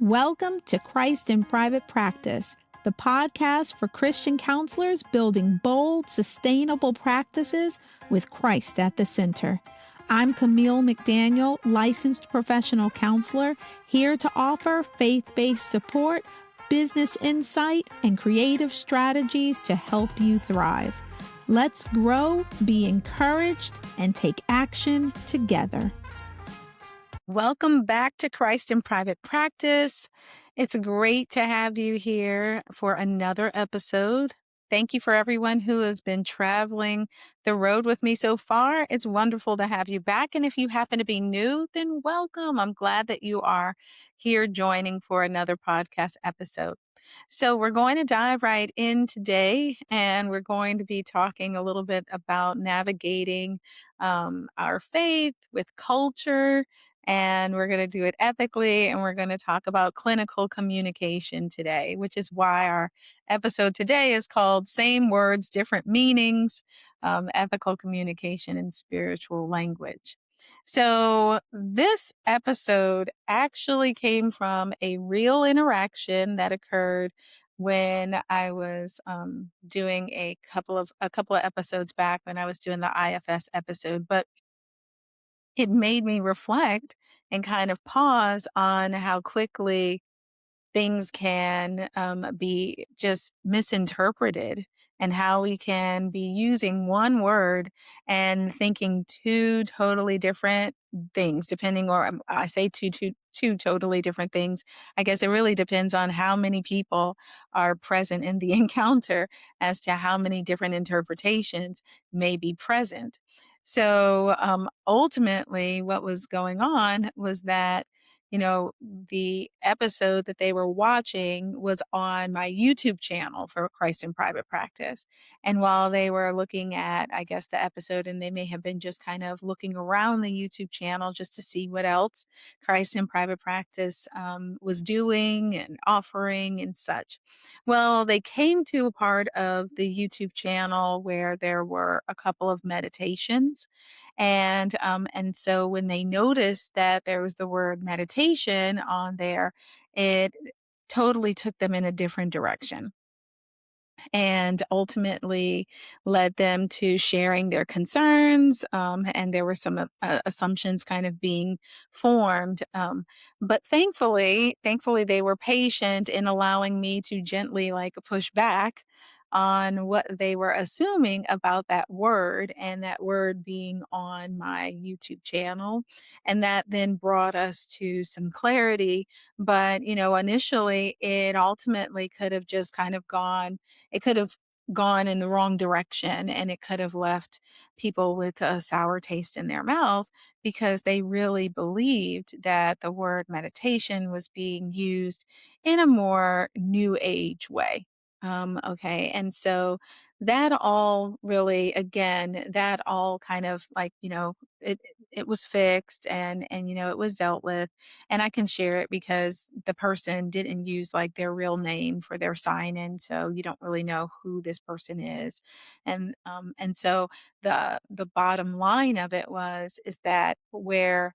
Welcome to Christ in Private Practice, the podcast for Christian counselors building bold, sustainable practices with Christ at the center. I'm Camille McDaniel, licensed professional counselor, here to offer faith-based support, business insight, and creative strategies to help you thrive. Let's grow, be encouraged, and take action together. Welcome back to Christ in Private Practice. It's great to have you here for another episode. Thank you for everyone who has been traveling the road with me so far. It's wonderful to have you back. And if you happen to be new, then welcome. I'm glad that you are here joining for another podcast episode. So we're going to dive right in today, and we're going to be talking a little bit about navigating our faith with culture, and we're going to do it ethically, and we're going to talk about clinical communication today, which is why our episode today is called Same Words, Different Meanings, Ethical Communication in Spiritual Language. So this episode actually came from a real interaction that occurred when I was doing a couple of episodes back when I was doing the IFS episode, but it made me reflect and kind of pause on how quickly things can be just misinterpreted, and how we can be using one word and thinking two totally different things, depending, or I say two totally different things. I guess it really depends on how many people are present in the encounter as to how many different interpretations may be present. So ultimately, what was going on was that the episode that they were watching was on my YouTube channel for Christ in Private Practice. And while they were looking at, I guess, the episode, and they may have been just kind of looking around the YouTube channel just to see what else Christ in Private Practice was doing and offering and such. Well, they came to a part of the YouTube channel where there were a couple of meditations. And so when they noticed that there was the word meditation on there, it totally took them in a different direction, and ultimately led them to sharing their concerns. And there were some assumptions kind of being formed. But thankfully, they were patient in allowing me to gently push back on what they were assuming about that word, and that word being on my YouTube channel. And that then brought us to some clarity. But, initially it ultimately could have just kind of gone in the wrong direction, and it could have left people with a sour taste in their mouth, because they really believed that the word meditation was being used in a more new age way. Okay. And so that all really, again, that all kind of it was fixed, and it was dealt with. And I can share it because the person didn't use their real name for their sign in, so you don't really know who this person is. And so the bottom line of it is that where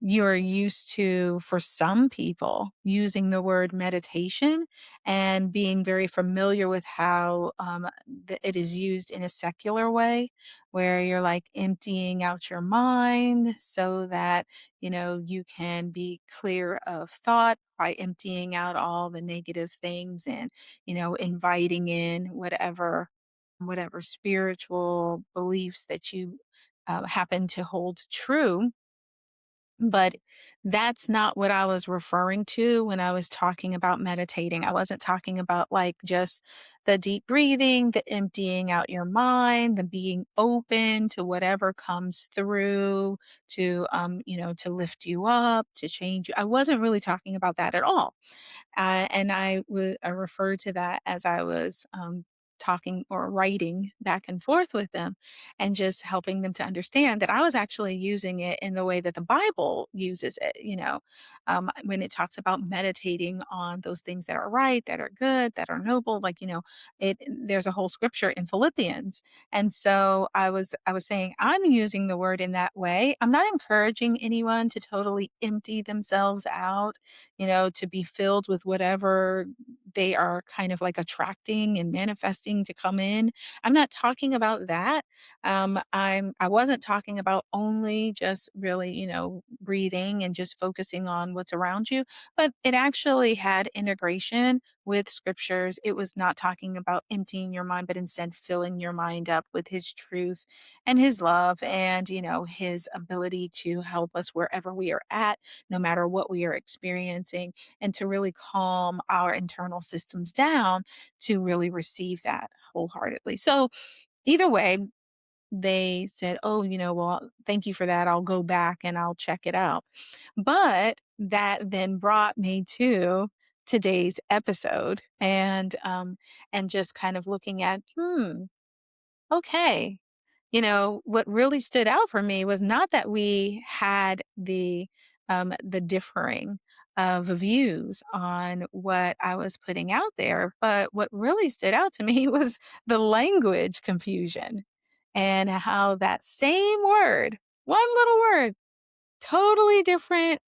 you're used to, for some people, using the word meditation and being very familiar with how it is used in a secular way, where you're emptying out your mind so that you can be clear of thought by emptying out all the negative things, and inviting in whatever spiritual beliefs that you happen to hold true. But that's not what I was referring to when I was talking about meditating. I wasn't talking about just the deep breathing, the emptying out your mind, the being open to whatever comes through to lift you up, to change you. I wasn't really talking about that at all. And I referred to that as I was talking or writing back and forth with them and just helping them to understand that I was actually using it in the way that the Bible uses it, when it talks about meditating on those things that are right, that are good, that are noble, there's a whole scripture in Philippians. And so I was saying I'm using the word in that way. I'm not encouraging anyone to totally empty themselves out, to be filled with whatever they are kind of like attracting and manifesting to come in. I'm not talking about that. I wasn't talking about only just really, breathing and just focusing on what's around you, but it actually had integration with scriptures. It was not talking about emptying your mind, but instead filling your mind up with his truth and his love and, his ability to help us wherever we are at, no matter what we are experiencing, and to really calm our internal systems down to really receive that wholeheartedly. So, either way, they said, "Oh, well, thank you for that. I'll go back and I'll check it out." But that then brought me to today's episode and just kind of looking at, okay. What really stood out for me was not that we had the differing of views on what I was putting out there, but what really stood out to me was the language confusion and how that same word, one little word, totally different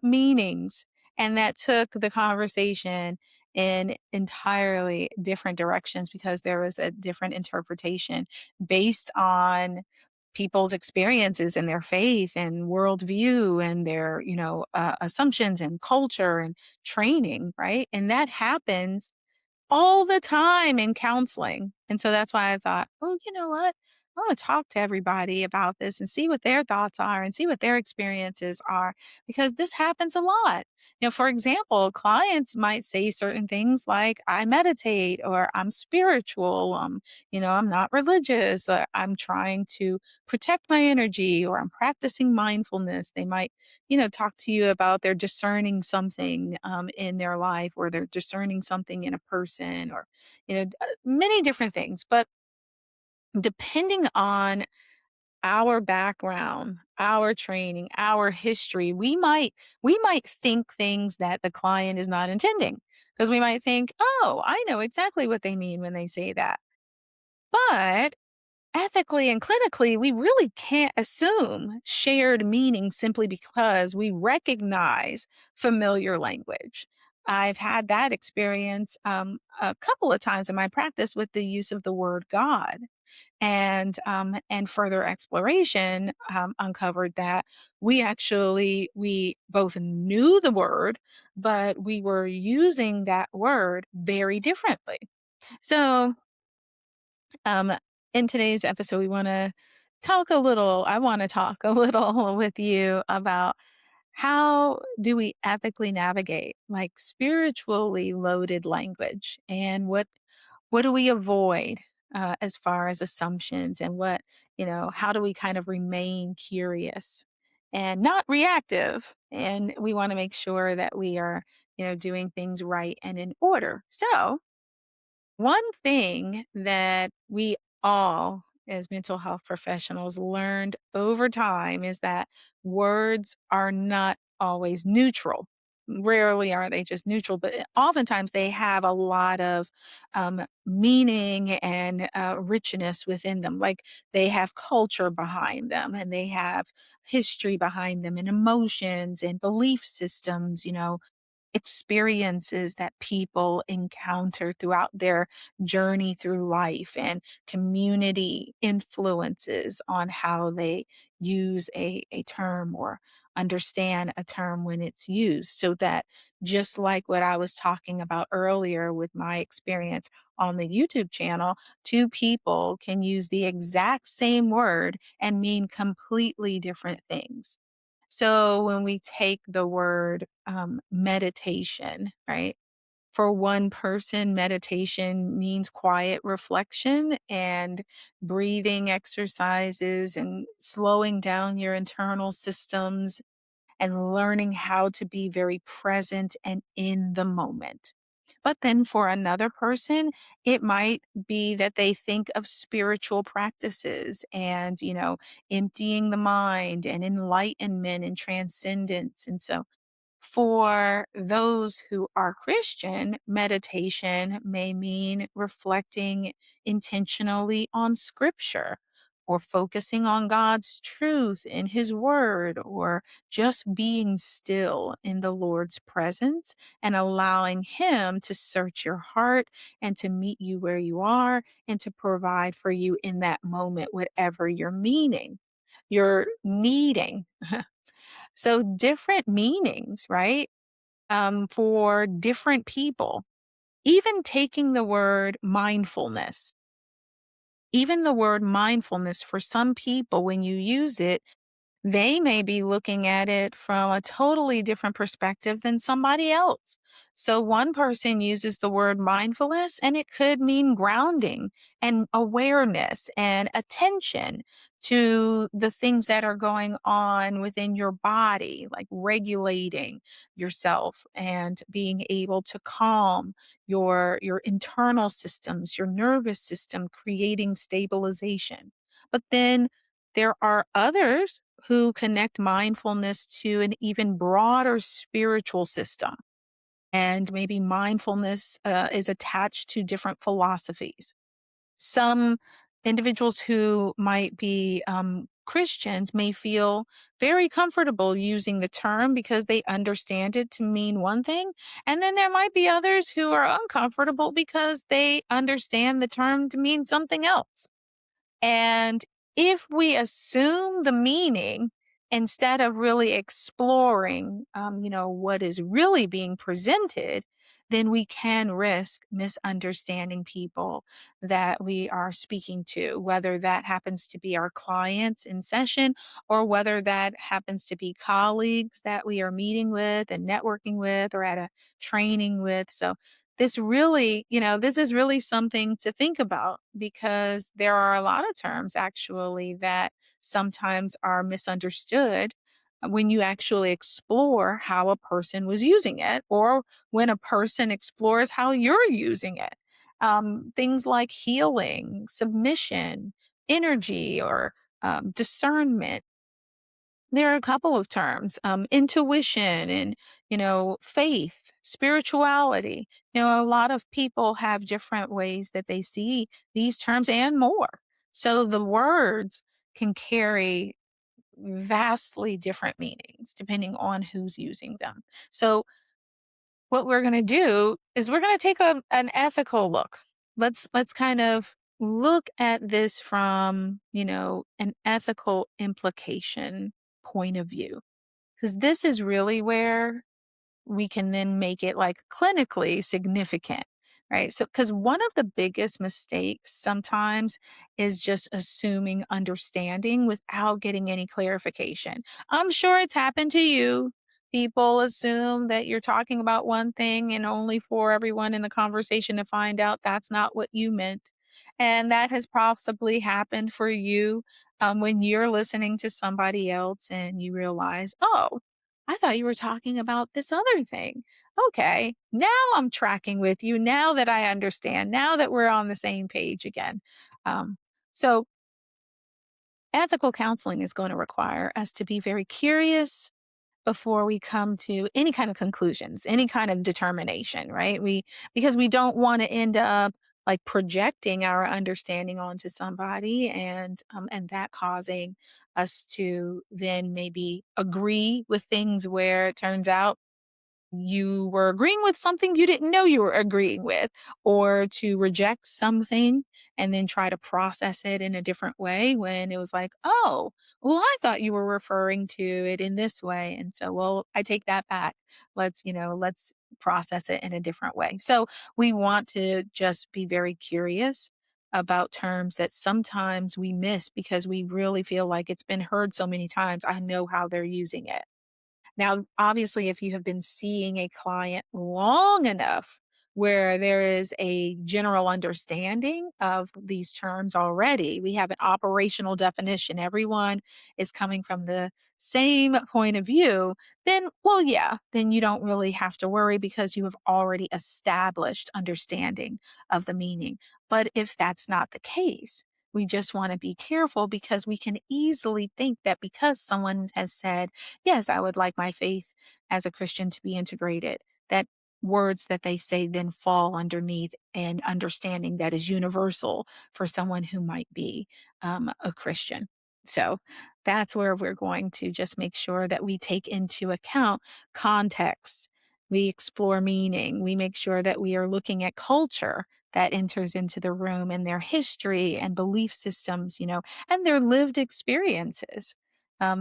meanings. And that took the conversation in entirely different directions because there was a different interpretation based on people's experiences and their faith and worldview and their assumptions and culture and training, right? And that happens all the time in counseling. And so that's why I thought, oh, you know what? I want to talk to everybody about this and see what their thoughts are and see what their experiences are because this happens a lot. For example, clients might say certain things like, I meditate or I'm spiritual, I'm not religious, I'm trying to protect my energy or I'm practicing mindfulness. They might talk to you about they're discerning something in their life or they're discerning something in a person or, many different things. But depending on our background, our training, our history, we might think things that the client is not intending because we might think, oh, I know exactly what they mean when they say that. But ethically and clinically, we really can't assume shared meaning simply because we recognize familiar language. I've had that experience a couple of times in my practice with the use of the word God, and further exploration uncovered that we both knew the word, but we were using that word very differently. So um, in today's episode, I want to talk a little with you about how do we ethically navigate like spiritually loaded language and what do we avoid as far as assumptions and how do we kind of remain curious and not reactive? And we want to make sure that we are, doing things right and in order. So, one thing that we all, as mental health professionals, learned over time is that words are not always neutral. Rarely are they just neutral, but oftentimes they have a lot of meaning and richness within them. Like they have culture behind them and they have history behind them and emotions and belief systems, experiences that people encounter throughout their journey through life and community influences on how they use a term or understand a term when it's used. So that just like what I was talking about earlier with my experience on the YouTube channel, two people can use the exact same word and mean completely different things. So when we take the word meditation, right? For one person, meditation means quiet reflection and breathing exercises and slowing down your internal systems and learning how to be very present and in the moment. But then for another person, it might be that they think of spiritual practices and, emptying the mind and enlightenment and transcendence. And so for those who are Christian, meditation may mean reflecting intentionally on scripture or focusing on God's truth in his word or just being still in the Lord's presence and allowing him to search your heart and to meet you where you are and to provide for you in that moment, whatever you're needing. So different meanings, right? For different people. Even taking the word mindfulness, even the word mindfulness for some people, when you use it, they may be looking at it from a totally different perspective than somebody else. So one person uses the word mindfulness and it could mean grounding and awareness and attention to the things that are going on within your body, like regulating yourself and being able to calm your internal systems, your nervous system, creating stabilization. But then there are others who connect mindfulness to an even broader spiritual system. And maybe mindfulness is attached to different philosophies. Some individuals who might be Christians may feel very comfortable using the term because they understand it to mean one thing. And then there might be others who are uncomfortable because they understand the term to mean something else. And if we assume the meaning instead of really exploring, what is really being presented, then we can risk misunderstanding people that we are speaking to, whether that happens to be our clients in session or whether that happens to be colleagues that we are meeting with and networking with or at a training with. So this is really something to think about because there are a lot of terms actually that sometimes are misunderstood when you actually explore how a person was using it or when a person explores how you're using it. Things like healing, submission, energy, or discernment, there are a couple of terms, intuition and, faith, spirituality. A lot of people have different ways that they see these terms and more. So the words can carry vastly different meanings depending on who's using them. So what we're going to do is we're going to take an ethical look. Let's kind of look at this from, an ethical implication point of view, because this is really where we can then make it like clinically significant, right? So, because one of the biggest mistakes sometimes is just assuming understanding without getting any clarification. I'm sure it's happened to you. People assume that you're talking about one thing and only for everyone in the conversation to find out that's not what you meant. And that has possibly happened for you when you're listening to somebody else and you realize, oh, I thought you were talking about this other thing. Okay, now I'm tracking with you. Now that I understand, now that we're on the same page again. So, ethical counseling is going to require us to be very curious before we come to any kind of conclusions, any kind of determination, right? Because we don't want to end up like projecting our understanding onto somebody and that causing us to then maybe agree with things where it turns out you were agreeing with something you didn't know you were agreeing with, or to reject something and then try to process it in a different way when it was like, oh, well, I thought you were referring to it in this way. And so, well, I take that back. Let's process it in a different way. So we want to just be very curious about terms that sometimes we miss because we really feel like it's been heard so many times. I know how they're using it. Now, obviously, if you have been seeing a client long enough, where there is a general understanding of these terms already. We have an operational definition. Everyone is coming from the same point of view, then, well, yeah, then you don't really have to worry because you have already established understanding of the meaning. But if that's not the case, we just want to be careful because we can easily think that because someone has said, yes, I would like my faith as a Christian to be integrated, that words that they say then fall underneath an understanding that is universal for someone who might be a Christian. So that's where we're going to just make sure that we take into account context. We explore meaning. We make sure that we are looking at culture that enters into the room and their history and belief systems, and their lived experiences.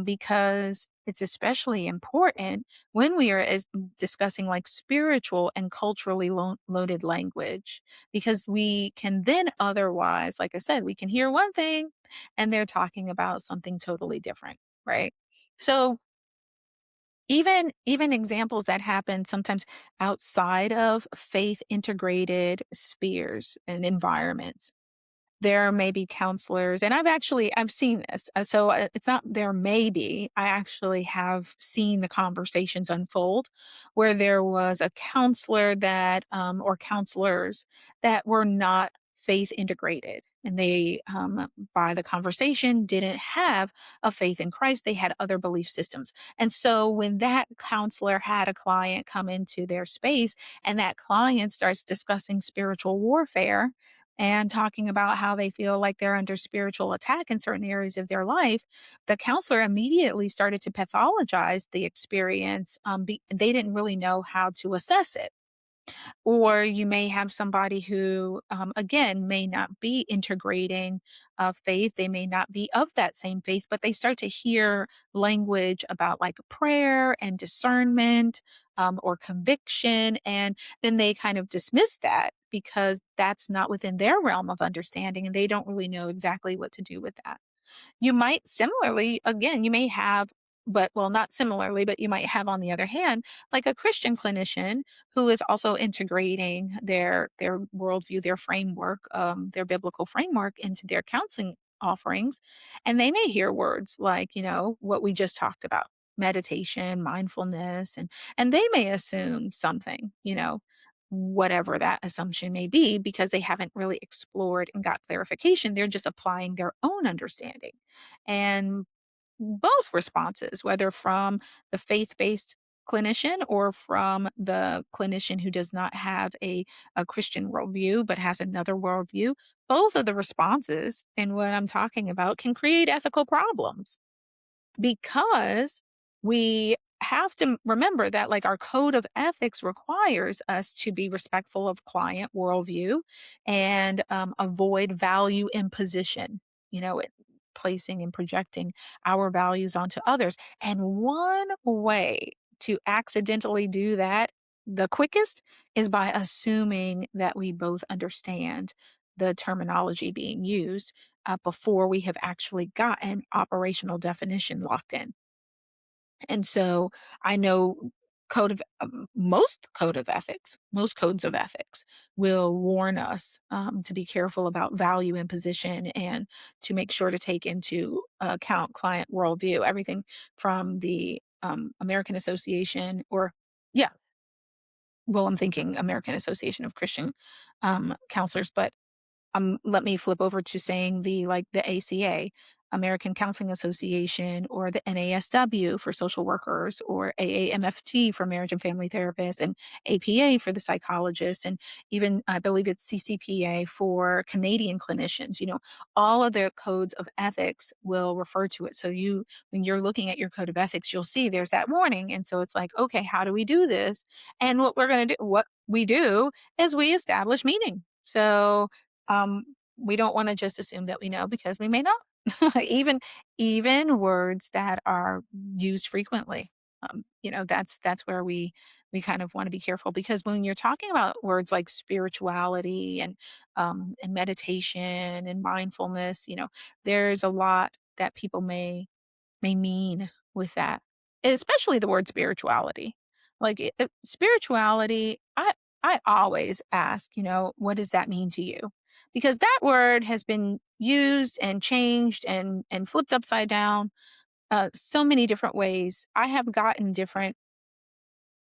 Because it's especially important when we are discussing like spiritual and culturally loaded language, because we can then otherwise, like I said, we can hear one thing and they're talking about something totally different, right? So even examples that happen sometimes outside of faith integrated spheres and environments, there may be counselors, and I've seen this. It's not there may be. I actually have seen the conversations unfold where there was a counselor that or counselors that were not faith integrated, and they by the conversation didn't have a faith in Christ. They had other belief systems, and so when that counselor had a client come into their space, and that client starts discussing spiritual warfare and talking about how they feel like they're under spiritual attack in certain areas of their life, the counselor immediately started to pathologize the experience. They didn't really know how to assess it. Or you may have somebody who, again, may not be integrating faith. They may not be of that same faith, but they start to hear language about like prayer and discernment or conviction. And then they kind of dismiss that because that's not within their realm of understanding. And they don't really know exactly what to do with that. You might similarly, again, you may have, but well, not similarly, but you might have on the other hand, like a Christian clinician who is also integrating their worldview, their framework, their biblical framework into their counseling offerings, and they may hear words like what we just talked about, meditation, mindfulness, and they may assume something, whatever that assumption may be, because they haven't really explored and got clarification. They're just applying their own understanding. And both responses, whether from the faith based clinician or from the clinician who does not have a Christian worldview but has another worldview, both of the responses in what I'm talking about can create ethical problems because we have to remember that like our code of ethics requires us to be respectful of client worldview and avoid value imposition, placing and projecting our values onto others. And one way to accidentally do that the quickest is by assuming that we both understand the terminology being used before we have actually gotten operational definition locked in. And so I know most codes of ethics will warn us to be careful about value imposition and to make sure to take into account client worldview, everything from the American Association or, yeah, well, I'm thinking American Association of Christian Counselors, but let me flip over to saying the ACA, American Counseling Association, or the NASW for social workers, or AAMFT for marriage and family therapists, and APA for the psychologists, and even I believe it's CCPA for Canadian clinicians. All of their codes of ethics will refer to it. So when you're looking at your code of ethics, you'll see there's that warning. And so it's like, okay, how do we do this? And what we do is we establish meaning. So um, we don't want to just assume that we know because we may not. Even words that are used frequently. That's where we kind of want to be careful because when you're talking about words like spirituality and meditation and mindfulness, there's a lot that people may mean with that, especially the word spirituality. Like spirituality, I always ask, what does that mean to you? Because that word has been used and changed and flipped upside down so many different ways. I have gotten different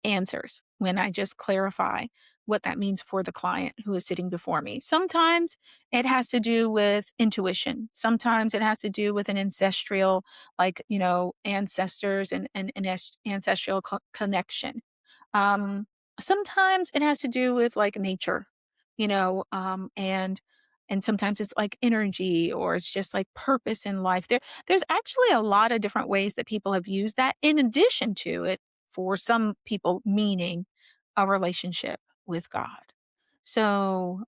answers when I just clarify what that means for the client who is sitting before me. Sometimes it has to do with intuition. Sometimes it has to do with an ancestral, like, ancestors and ancestral connection. Um, Sometimes it has to do with like nature, and sometimes it's like energy or it's just like purpose in life. There's actually a lot of different ways that people have used that in addition to it for some people meaning a relationship with God. So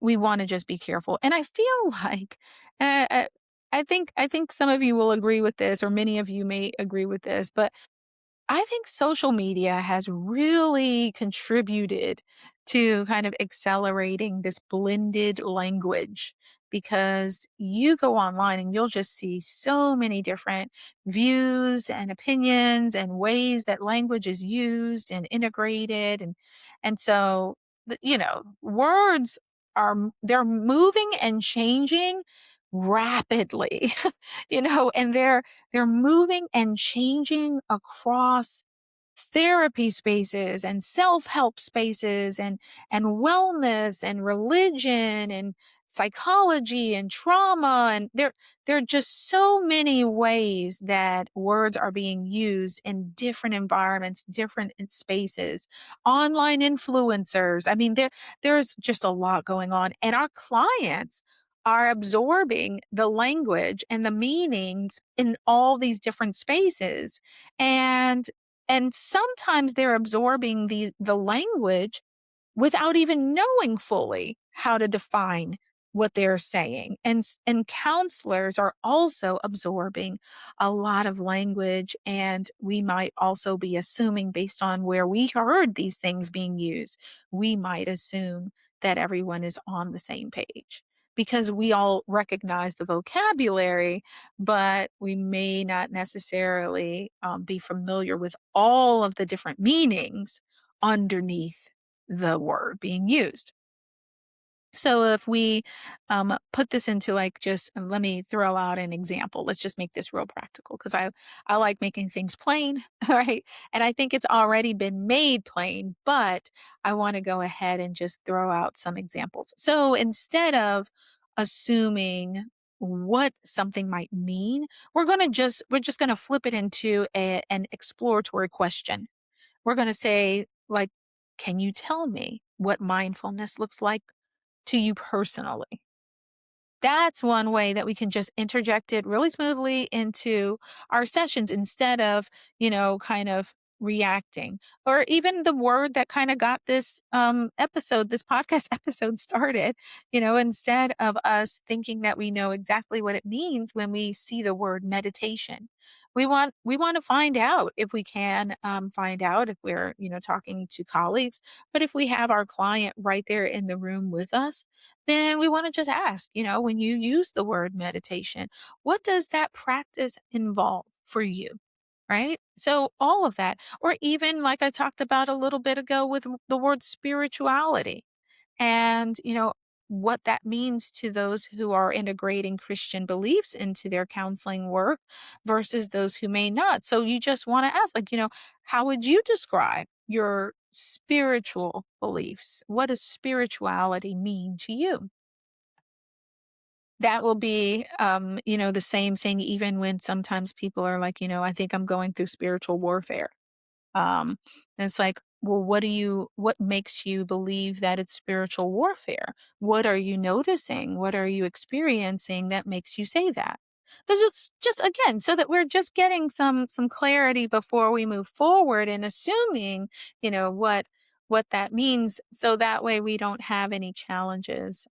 we want to just be careful. And I feel like uh, uh, I think some of you will agree with this, or many of you may agree with this, but I think social media has really contributed to kind of accelerating this blended language because you go online and you'll just see so many different views and opinions and ways that language is used and integrated and so words they're moving and changing rapidly. And they're moving and changing across therapy spaces and self-help spaces and wellness and religion and psychology and trauma, and there are just so many ways that words are being used in different environments, different spaces. Online influencers, I mean, there's just a lot going on, and our clients are absorbing the language and the meanings in all these different spaces. And sometimes they're absorbing the language without even knowing fully how to define what they're saying. And counselors are also absorbing a lot of language, and we might also be assuming based on where we heard these things being used, we might assume that everyone is on the same page because we all recognize the vocabulary, but we may not necessarily be familiar with all of the different meanings underneath the word being used. So if we put this into like just let me throw out an example. Let's just make this real practical because I like making things plain, right? And I think it's already been made plain, but I want to go ahead and just throw out some examples. So instead of assuming what something might mean, we're just gonna flip it into an exploratory question. We're going to say, like, can you tell me what mindfulness looks like to you personally? That's one way that we can just interject it really smoothly into our sessions instead of, kind of reacting. Or even the word that kind of got this this podcast episode started, instead of us thinking that we know exactly what it means when we see the word meditation. We want to find out if we can find out if we're, talking to colleagues, but if we have our client right there in the room with us, then we want to just ask, when you use the word meditation, what does that practice involve for you? Right. So, all of that, or even like I talked about a little bit ago with the word spirituality and, what that means to those who are integrating Christian beliefs into their counseling work versus those who may not. So, you just want to ask, like, how would you describe your spiritual beliefs? What does spirituality mean to you? That will be, the same thing even when sometimes people are like, I think I'm going through spiritual warfare. And it's like, well, what makes you believe that it's spiritual warfare? What are you noticing? What are you experiencing that makes you say that? There's just again, so that we're just getting some clarity before we move forward and assuming, what that means. So that way we don't have any challenges.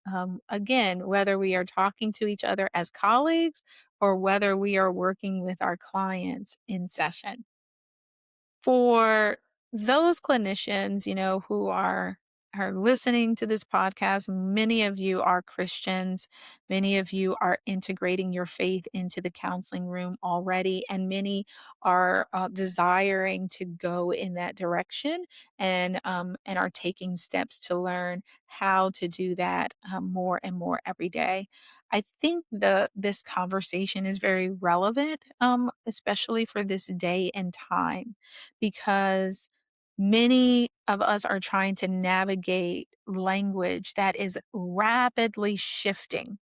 Again, whether we are talking to each other as colleagues or whether we are working with our clients in session. For those clinicians, who are are listening to this podcast, many of you are Christians. Many of you are integrating your faith into the counseling room already, and many are desiring to go in that direction and are taking steps to learn how to do that more and more every day. I think this conversation is very relevant, especially for this day and time, because many of us are trying to navigate language that is rapidly shifting.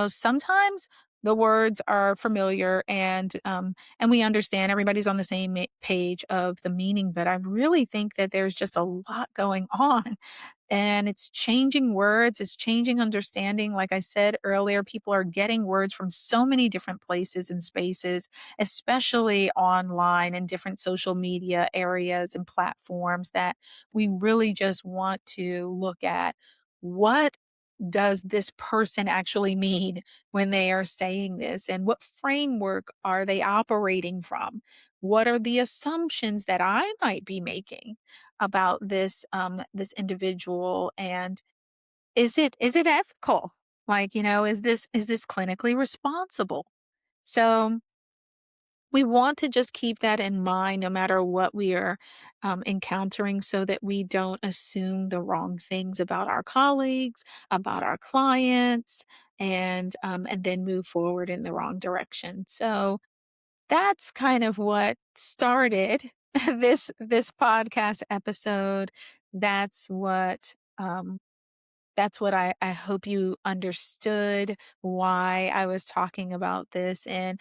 Sometimes the words are familiar and we understand everybody's on the same page of the meaning, but I really think that there's just a lot going on and it's changing words, it's changing understanding. Like I said earlier, people are getting words from so many different places and spaces, especially online and different social media areas and platforms, that we really just want to look at what does this person actually mean when they are saying this, and what framework are they operating from? What are the assumptions that I might be making about this individual, and is it ethical? Like, is this clinically responsible? So we want to just keep that in mind no matter what we are encountering, so that we don't assume the wrong things about our colleagues, about our clients, and then move forward in the wrong direction. So that's kind of what started this podcast episode. That's what I hope you understood why I was talking about this, and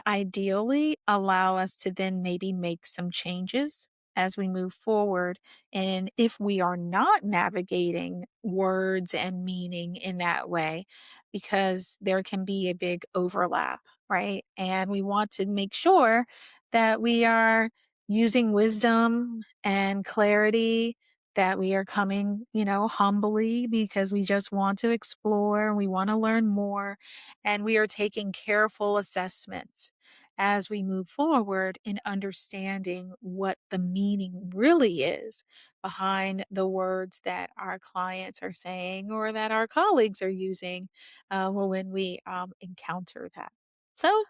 ideally allow us to then maybe make some changes as we move forward. And if we are not navigating words and meaning in that way, because there can be a big overlap, right? And we want to make sure that we are using wisdom and clarity, that we are coming, humbly, because we just want to explore, we want to learn more, and we are taking careful assessments as we move forward in understanding what the meaning really is behind the words that our clients are saying or that our colleagues are using when we encounter that. So,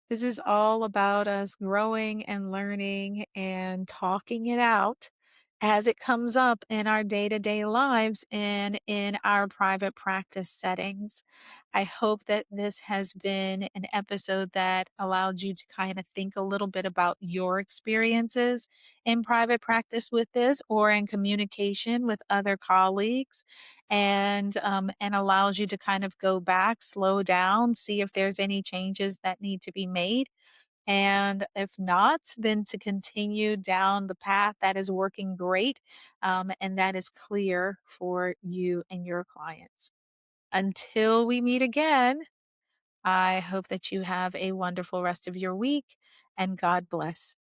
this is all about us growing and learning and talking it out as it comes up in our day to day lives and in our private practice settings. I hope that this has been an episode that allowed you to kind of think a little bit about your experiences in private practice with this, or in communication with other colleagues, and allows you to kind of go back, slow down, see if there's any changes that need to be made. And if not, then to continue down the path that is working great, and that is clear for you and your clients. Until we meet again, I hope that you have a wonderful rest of your week, and God bless.